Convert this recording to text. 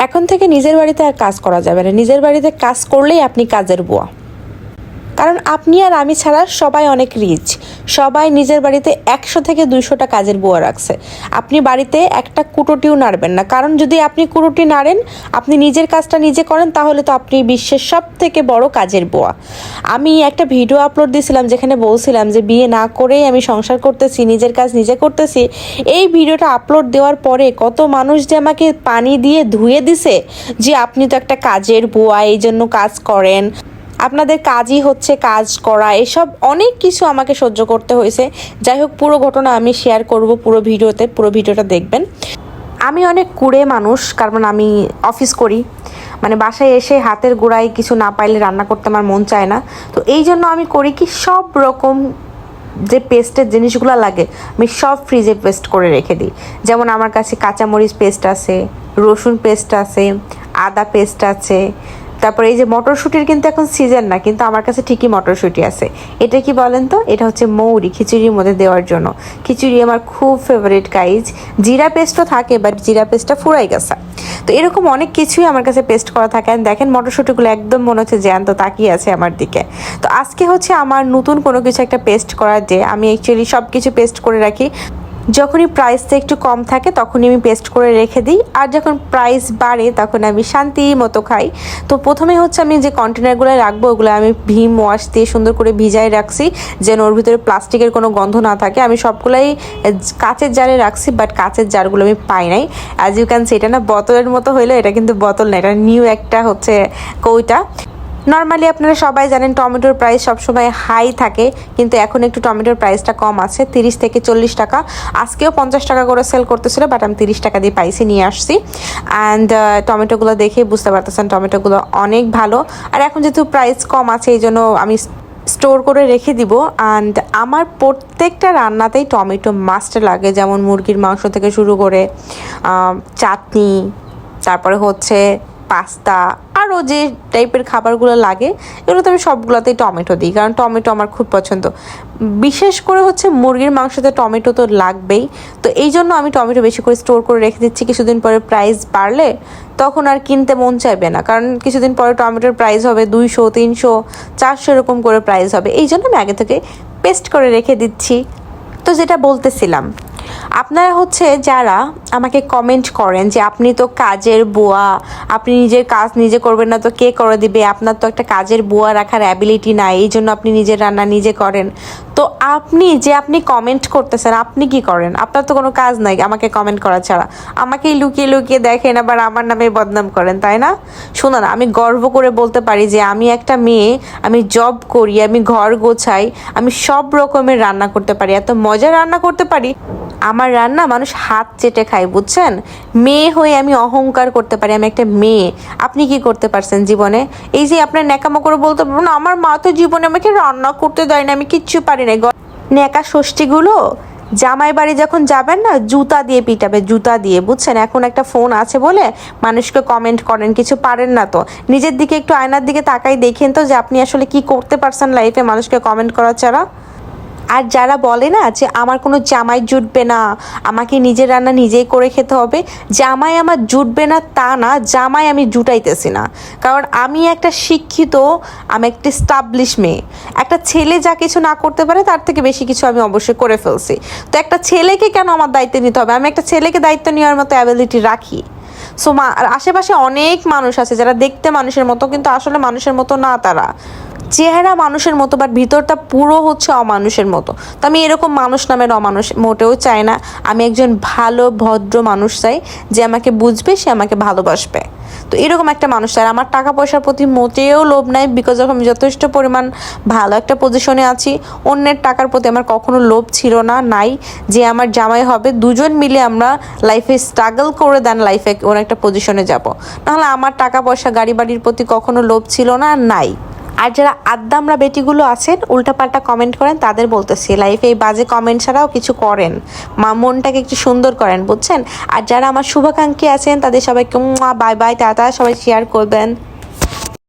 এখন থেকে নিজের বাড়িতে আর কাজ করা যাবে না। নিজের বাড়িতে কাজ করলেই আপনি কাজের বুয়া। কারণ আপনি আর আমি ছাড়া সবাই অনেক রিচ, সবাই নিজের বাড়িতে 100 থেকে 200টা কাজের বুয়া রাখছে। আপনি বাড়িতে একটা কুটোটিও নাড়বেন না, কারণ যদি আপনি কুটোটি নাড়েন, আপনি নিজের কাজটা নিজে করেন, তাহলে তো আপনি বিশ্বের সব থেকে বড় কাজের বুয়া। আমি একটা ভিডিও আপলোড দিয়েছিলাম যেখানে বলছিলাম যে বিয়ে না করেই আমি সংসার করতেছি, নিজের কাজ নিজে করতেছি। এই ভিডিওটা আপলোড দেওয়ার পরে কত মানুষ যে আমাকে পানি দিয়ে ধুয়ে দিছে যে আপনি তো একটা কাজের বুয়া, এই জন্য কাজ করেন, আপনাদের কাজই হচ্ছে কাজ করা, এসব অনেক কিছু আমাকে সহ্য করতে হয়েছে। যাই হোক, পুরো ঘটনা আমি শেয়ার করব পুরো ভিডিওটা দেখবেন। আমি অনেক কুড়ে মানুষ, কারণ আমি অফিস করি, মানে বাসায় এসে হাতের গোড়ায় কিছু না পাইলে রান্না করতে আমার মন চায় না। তো এই জন্য আমি করি কি, সব রকম যে পেস্টের জিনিসগুলো লাগে আমি সব ফ্রিজে পেস্ট করে রেখে দিই। যেমন আমার কাছে কাঁচামরিচ পেস্ট আছে, রসুন পেস্ট আছে, আদা পেস্ট আছে, তারপরে এই যে মটরশুঁটির কিন্তু এখন সিজন না, কিন্তু আমার কাছে ঠিকই মটরশুঁটি আছে। এটা কি বলেন তো? এটা হচ্ছে মৌরি, খিচুড়ির মধ্যে দেওয়ার জন্য। খিচুড়ি আমার খুব ফেভারিট গাইজ। জিরা পেস্টও থাকে, বাট জিরা পেস্টটা ফুরাই গেছে। তো এরকম অনেক কিছুই আমার কাছে পেস্ট করা থাকে। দেখেন মটরশুঁটিগুলো একদম মনে হচ্ছে জ্যান্ত তাকিয়ে আছে আমার দিকে। তো আজকে হচ্ছে আমার নতুন কোনো কিছু একটা পেস্ট করার ডে। আমি অ্যাকচুয়ালি সব কিছু পেস্ট করে রাখি। যখনই প্রাইসটা একটু কম থাকে তখনই আমি পেস্ট করে রেখে দিই, আর যখন প্রাইস বাড়ে তখন আমি শান্তি মতো খাই। তো প্রথমে হচ্ছে আমি যে কন্টেনারগুলো রাখবো ওগুলো আমি ভিম ওয়াশ দিয়ে সুন্দর করে ভিজাই রাখছি, যেন ওর ভিতরে প্লাস্টিকের কোনো গন্ধ না থাকে। আমি সবগুলাই কাচের জারে রাখছি, বাট কাচের জারগুলো আমি পাই নাই। অ্যাজ ইউ ক্যান সি, এটা না বোতলের মতো হইলো, এটা কিন্তু বোতল না, এটা নিউ একটা হচ্ছে কৌটা। নর্মালি আপনারা সবাই জানেন টমেটোর প্রাইস সবসময় হাই থাকে, কিন্তু এখন একটু টমেটোর প্রাইসটা কম আছে, 30 থেকে 40 টাকা। আজকেও 50 টাকা করে সেল করতেছিল, বাট আমি 30 টাকা দিয়ে পাইছি, নিয়ে আসছি। অ্যান্ড টমেটোগুলো দেখে বুঝতে পারতেছেন টমেটোগুলো অনেক ভালো। আর এখন যেহেতু প্রাইস কম আছে এই জন্য আমি স্টোর করে রেখে দিব। অ্যান্ড আমার প্রত্যেকটা রান্নাতেই টমেটো মাস্ট লাগে, যেমন মুরগির মাংস থেকে শুরু করে চাটনি, তারপরে হচ্ছে পাস্তা, আরও যে টাইপের খাবারগুলো লাগে এগুলো তো আমি সবগুলোতেই টমেটো দিই, কারণ টমেটো আমার খুব পছন্দ। বিশেষ করে হচ্ছে মুরগির মাংসতে টমেটো তো লাগবেই। তো এই জন্য আমি টমেটো বেশি করে স্টোর করে রেখে দিচ্ছি। কিছুদিন পরে প্রাইস বাড়লে তখন আর কিনতে মন চাইবে না, কারণ কিছুদিন পরে টমেটোর প্রাইস হবে 200, 300, 400 এরকম করে প্রাইস হবে। এই জন্য আমি আগে থেকে পেস্ট করে রেখে দিচ্ছি। তো যেটা বলতেছিলাম, আপনারা হচ্ছে যারা আমাকে কমেন্ট করেন যে আপনি তো কাজের বুয়া, আপনি নিজের কাজ নিজে করবেন না তো কে করে দিবে, আপনার তো একটা কাজের বুয়া রাখার অ্যাবিলিটি নাই, এই জন্য আপনি নিজের রান্না নিজে করেন। তো আপনি কমেন্ট করতেছেন, আপনি কি করেন? আপনার তো কোনো কাজ নাই আমাকে কমেন্ট করা ছাড়া। আমাকেই লুকিয়ে লুকিয়ে দেখেন, আবার আমার নামে বদনাম করেন, তাই না? শোনো না, আমি গর্ব করে বলতে পারি যে আমি একটা মেয়ে, আমি জব করি, আমি ঘর গোছাই, আমি সব রকমের রান্না করতে পারি, এত মজা রান্না করতে পারি। আমার রান্না মানুষ হাত চেটে খায়, বুঝছেন? মেয়ে হয়ে আমি অহংকার করতে পারি আমি একটা মেয়ে। আপনি কি করতে পারছেন জীবনে? এই যে আপনার ন্যাকামো করে বলতে পারবো না আমার মা তো জীবনে আমাকে রান্না করতে দেয় না, আমি কিচ্ছু পারি না। ন্যাকা ষষ্ঠীগুলো জামাই বাড়ি যখন যাবেন না, জুতা দিয়ে পিটাবে, জুতা দিয়ে, বুঝছেন? এখন একটা ফোন আছে বলে মানুষকে কমেন্ট করেন, কিছু পারেন না তো নিজের দিকে একটু আয়নার দিকে তাকাই দেখেন তো যে আপনি আসলে কি করতে পারছেন লাইফে মানুষকে কমেন্ট করা ছাড়া। আর যারা বলে না যে আমার কোনো জামাই জুটবে না, আমাকে নিজের রান্না নিজেই করে খেতে হবে, জামাই আমার জুটবে না তা না, জামাই আমি জুটাইতেছি না। কারণ আমি একটা শিক্ষিত, আমি একটা স্টাবলিশ মেয়ে। একটা ছেলে যা কিছু না করতে পারে তার থেকে বেশি কিছু আমি অবশ্যই করে ফেলছি। তো একটা ছেলেকে কেন আমার দায়িত্ব নিতে হবে? আমি একটা ছেলেকে দায়িত্ব নেওয়ার মতো অ্যাবিলিটি রাখি। সো আশেপাশে অনেক মানুষ আছে যারা দেখতে মানুষের মতো, কিন্তু আসলে মানুষের মতো না। তারা চেহারা মানুষের মতো, বাট ভিতরটা পুরো হচ্ছে অমানুষের মতো। তো আমি এরকম মানুষ নামের অমানুষ মোটেও চাই না। আমি একজন ভালো ভদ্র মানুষ চাই, যে আমাকে বুঝবে, সে আমাকে ভালোবাসবে। তো এরকম একটা মানুষ চাই। আমার টাকা পয়সার প্রতি মোটেও লোভ নাই, বিকজ অফ আমি যথেষ্ট পরিমাণ ভালো একটা পজিশনে আছি। অন্যের টাকার প্রতি আমার কখনো লোভ ছিল না, নাই। যে আমার জামাই হবে, দুজন মিলে আমরা লাইফে স্ট্রাগল করে দেন লাইফে ওর একটা পজিশনে যাব। নাহলে আমার টাকা পয়সা গাড়ি বাড়ির প্রতি কখনো লোভ ছিল না, নাই। আর যারা আদ্দামরা বেটিগুলো আছেন উল্টাপাল্টা কমেন্ট করেন, তাদের বলতেছি লাইফে এই বাজে কমেন্ট ছাড়াও কিছু করেন, মনটাকে একটু সুন্দর করেন, বুঝছেন? আর যারা আমার শুভাকাঙ্ক্ষী আছেন তাদের সবাইকে বাই বাই, টাটা, সবাই শেয়ার করবেন।